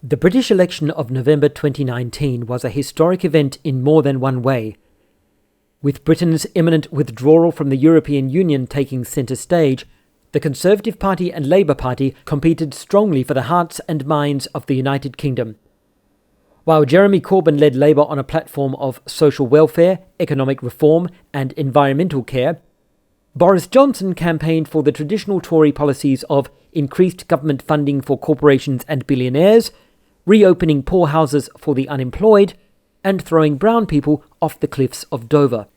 The British election of November 2019 was a historic event in more than one way. With Britain's imminent withdrawal from the European Union taking centre stage, the Conservative Party and Labour Party competed strongly for the hearts and minds of the United Kingdom. While Jeremy Corbyn led Labour on a platform of social welfare, economic reform and environmental care, Boris Johnson campaigned for the traditional Tory policies of increased government funding for corporations and billionaires, reopening poorhouses for the unemployed, and throwing brown people off the cliffs of Dover.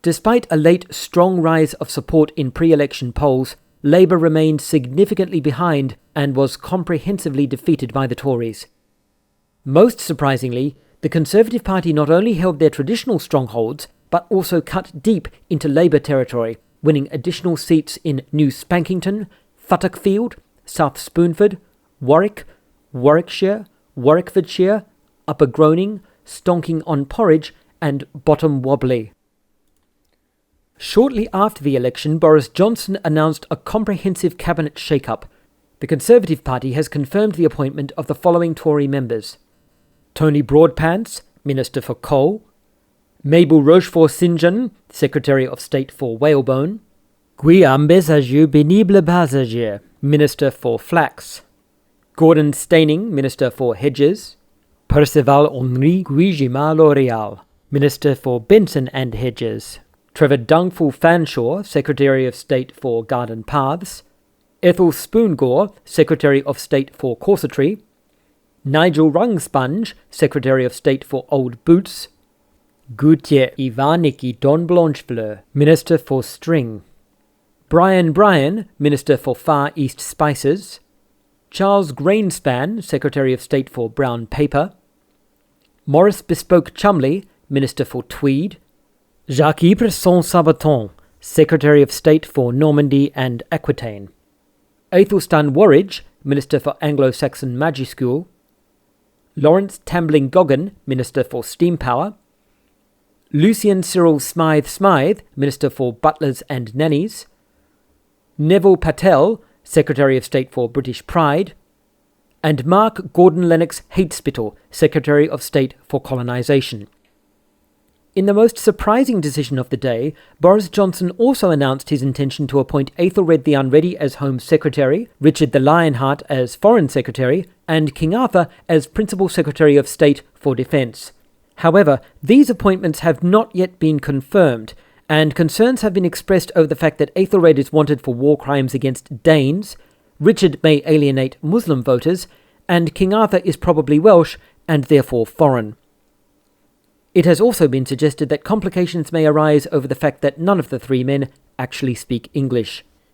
Despite a late strong rise of support in pre-election polls, Labour remained significantly behind and was comprehensively defeated by the Tories. Most surprisingly, the Conservative Party not only held their traditional strongholds, but also cut deep into Labour territory, winning additional seats in New Spankington, Futtockfield, South Spoonford, Warwick, Warwickshire, Warwickfordshire, Upper Groaning, Stonking-On-Porridge and Bottom Wobbley. Shortly after the election, Boris Johnson announced a comprehensive cabinet shake-up. The Conservative Party has confirmed the appointment of the following Tory members: Tony Broadpants, Minister for Coal; MABEL Rochefort-St John, Secretary of State for Whalebone; Guillaume PÉNIBLE PASSAGERE, Minister for Flax; Gordon Steining, Minister for Hedges; Percival Henri Guillemard-L'Oréal, Minister for Benson and Hedges; Trevor Dungful-Fanshawe, Secretary of State for Garden Paths; Ethel Spoongore, Secretary of State for Corsetry; Nigel Rungsponge, Secretary of State for Old Boots; Gautier Ivaniki Don Blanchefleur, Minister for String; Brian Bryan, Minister for Far East Spices; Charles Grainspan, Secretary of State for Brown Paper; Maurice Bespoke Chumley, Minister for Tweed; Jacques-Yves Saint-Sabaton, Secretary of State for Normandy and Aquitaine; Athelstan Worridge, Minister for Anglo-Saxon Majuscule; Lawrence Tambling-Goggin, Minister for Steam Power; Lucian Cyril Smythe, Minister for Butlers and Nannies; Neville Patel, Secretary of State for British Pride; and Mark Gordon-Lennox Hatespittle, Secretary of State for Colonisation. In the most surprising decision of the day, Boris Johnson also announced his intention to appoint Aethelred the Unready as Home Secretary, Richard the Lionheart as Foreign Secretary, and King Arthur as Principal Secretary of State for Defence. However, these appointments have not yet been confirmed, and concerns have been expressed over the fact that Aethelred is wanted for war crimes against Danes, Richard may alienate Muslim voters, and King Arthur is probably Welsh and therefore foreign. It has also been suggested that complications may arise over the fact that none of the three men actually speak English.